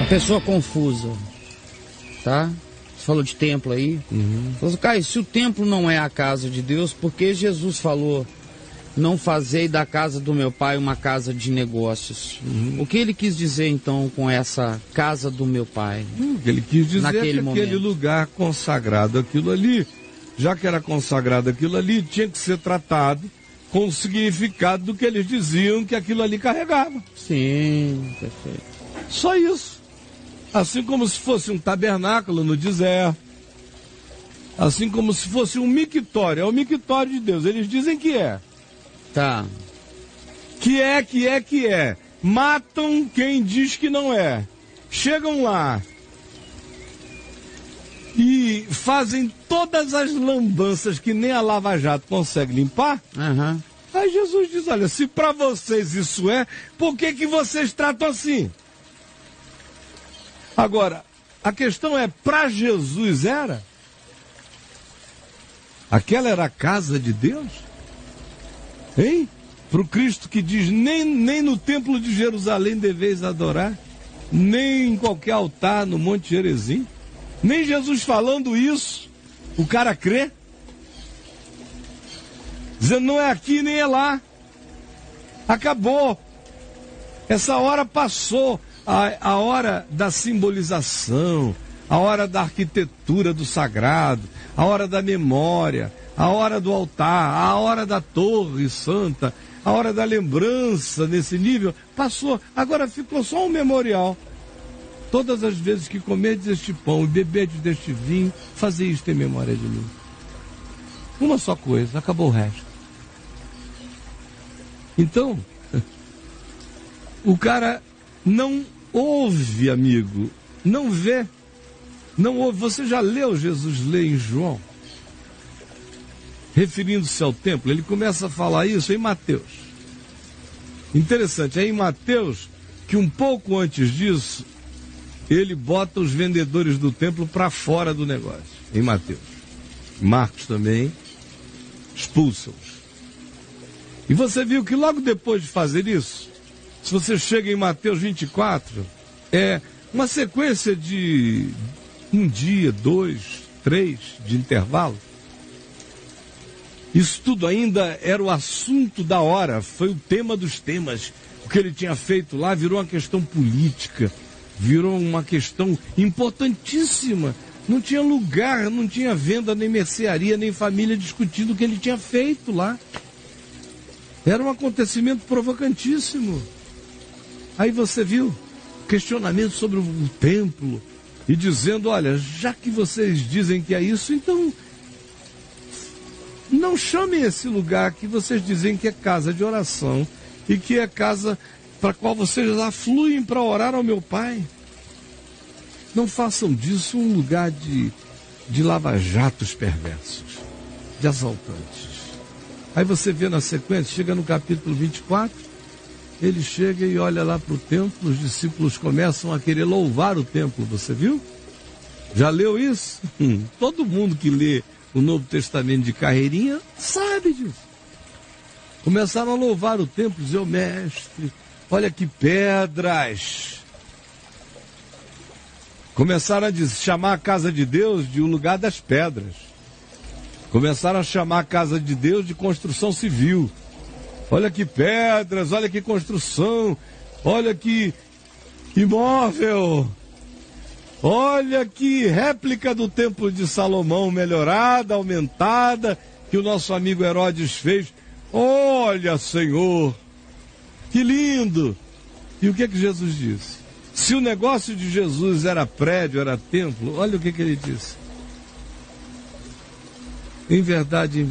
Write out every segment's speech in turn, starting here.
pessoa confusa, tá? Você falou de templo aí. Falou, Caio, se o templo não é a casa de Deus, por que Jesus falou, não fazei da casa do meu pai uma casa de negócios? O que ele quis dizer então com essa casa do meu pai? O que ele quis dizer é que aquele lugar consagrado, aquilo ali, já que era consagrado aquilo ali, tinha que ser tratado com o significado do que eles diziam que aquilo ali carregava. Sim, perfeito. Só isso. Assim como se fosse um tabernáculo no deserto. Assim como se fosse um mictório. É o mictório de Deus. Eles dizem que é. Tá. Que é. Matam quem diz que não é. Chegam lá e fazem todas as lambanças que nem a Lava Jato consegue limpar. Aí Jesus diz, olha, se para vocês isso é, por que que vocês tratam assim? Agora, a questão é, para Jesus era? Aquela era a casa de Deus? Hein? Para o Cristo que diz, nem no templo de Jerusalém deveis adorar, nem em qualquer altar no Monte Gerizim. Nem Jesus falando isso, o cara crê. Dizendo, não é aqui nem é lá. Acabou. Essa hora passou. A hora da simbolização, a hora da arquitetura do sagrado, a hora da memória, a hora do altar, a hora da torre santa, a hora da lembrança nesse nível, passou. Agora ficou só um memorial. Todas as vezes que comerdes este pão e beberdes deste vinho, fazei isto em memória de mim. Uma só coisa, acabou o resto. Então, o cara não ouve, amigo, não vê, não ouve. Você já leu Jesus lê em João? Referindo-se ao templo, ele começa a falar isso em Mateus. Interessante, é em Mateus que um pouco antes disso, ele bota os vendedores do templo para fora do negócio, em Mateus. Marcos também expulsa-os. E você viu que logo depois de fazer isso, se você chega em Mateus 24, é uma sequência de 1 dia, 2, 3 de intervalo. Isso tudo ainda era o assunto da hora, foi o tema dos temas. O que ele tinha feito lá virou uma questão política, virou uma questão importantíssima. Não tinha lugar, não tinha venda, nem mercearia, nem família discutindo o que ele tinha feito lá. Era um acontecimento provocantíssimo. Aí você viu questionamento sobre o templo e dizendo, olha, já que vocês dizem que é isso, então não chamem esse lugar que vocês dizem que é casa de oração e que é casa para a qual vocês afluem para orar ao meu Pai. Não façam disso um lugar de lava-jatos perversos, de assaltantes. Aí você vê na sequência, chega no capítulo 24, ele chega e olha lá para o templo, os discípulos começam a querer louvar o templo, você viu? Já leu isso? Todo mundo que lê o Novo Testamento de carreirinha sabe disso. Começaram a louvar o templo, dizer, ô mestre, olha que pedras. Começaram a chamar a casa de Deus de o lugar das pedras. Começaram a chamar a casa de Deus de construção civil. Olha que pedras, olha que construção, olha que imóvel, olha que réplica do templo de Salomão, melhorada, aumentada, que o nosso amigo Herodes fez. Olha, Senhor, que lindo! E o que Jesus disse? Se o negócio de Jesus era prédio, era templo, olha o que ele disse. Em verdade,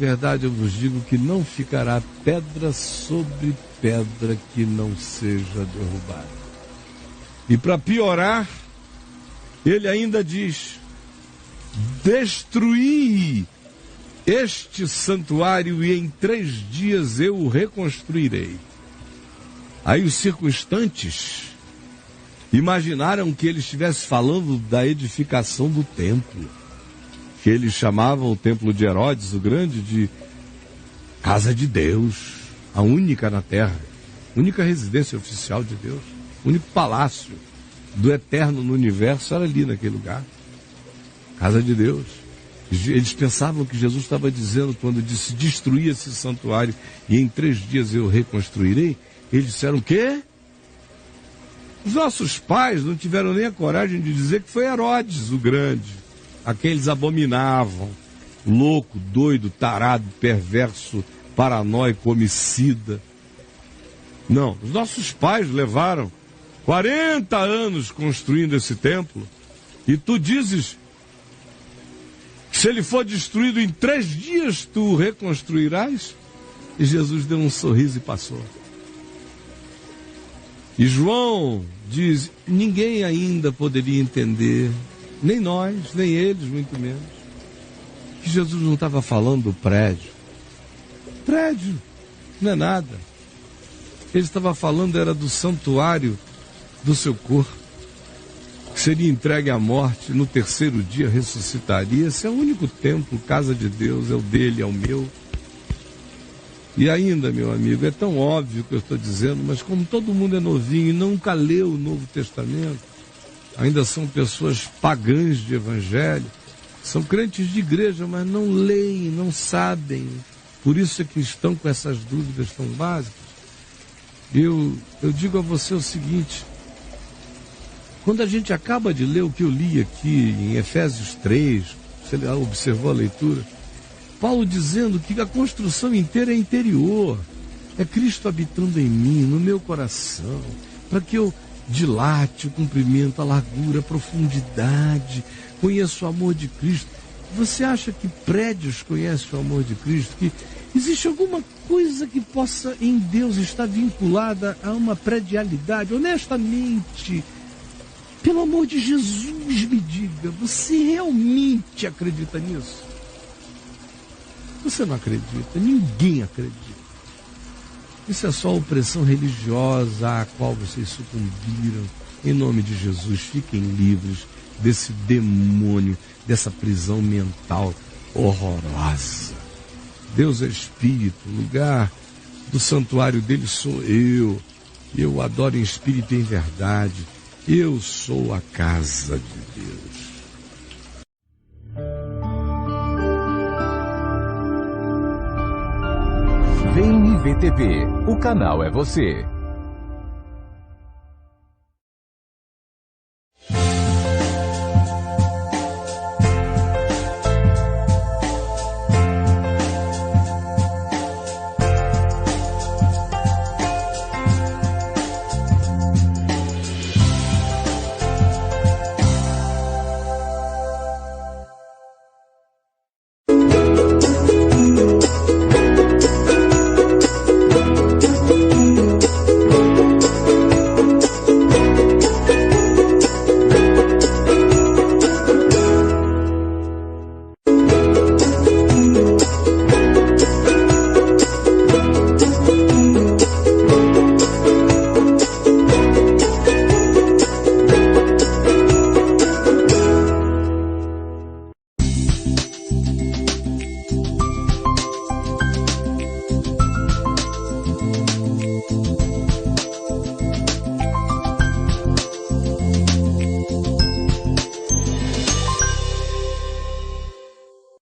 eu vos digo que não ficará pedra sobre pedra que não seja derrubada. E para piorar, ele ainda diz, destruí este santuário e em 3 dias eu o reconstruirei. Aí os circunstantes imaginaram que ele estivesse falando da edificação do templo, que eles chamavam o templo de Herodes, o Grande, de casa de Deus, a única na terra, única residência oficial de Deus, único palácio. do eterno no universo era ali naquele lugar. Casa de Deus. Eles pensavam que Jesus estava dizendo quando disse: destruir esse santuário e em 3 dias eu reconstruirei. Eles disseram o quê? Os nossos pais não tiveram nem a coragem de dizer que foi Herodes o Grande, a quem eles abominavam, louco, doido, tarado, perverso, paranoico, homicida. Não, os nossos pais levaram 40 anos construindo esse templo, e tu dizes que se ele for destruído em 3 dias, tu o reconstruirás? E Jesus deu um sorriso e passou. E João diz: ninguém ainda poderia entender, nem nós, nem eles, muito menos, que Jesus não estava falando do prédio. Prédio não é nada. Ele estava falando era do santuário do seu corpo, que seria entregue à morte, no 3º dia ressuscitaria. Esse é o único templo, casa de Deus, é o dele, é o meu. E ainda, meu amigo, é tão óbvio que eu estou dizendo, mas como todo mundo é novinho e nunca leu o Novo Testamento, ainda são pessoas pagãs de evangelho, são crentes de igreja, mas não leem, não sabem. Por isso é que estão com essas dúvidas tão básicas. Eu digo a você o seguinte: quando a gente acaba de ler o que eu li aqui em Efésios 3, você observou a leitura, Paulo dizendo que a construção inteira é interior, é Cristo habitando em mim, no meu coração, para que eu dilate o comprimento, a largura, a profundidade, conheça o amor de Cristo. Você acha que prédios conhecem o amor de Cristo? Que existe alguma coisa que possa em Deus estar vinculada a uma predialidade? Honestamente, pelo amor de Jesus, me diga, você realmente acredita nisso? Você não acredita, ninguém acredita. Isso é só opressão religiosa a qual vocês sucumbiram. Em nome de Jesus, fiquem livres desse demônio, dessa prisão mental horrorosa. Deus é Espírito, o lugar do santuário dele sou eu. Eu adoro em espírito e em verdade. Eu sou a casa de Deus. Vem IVTV, o canal é você.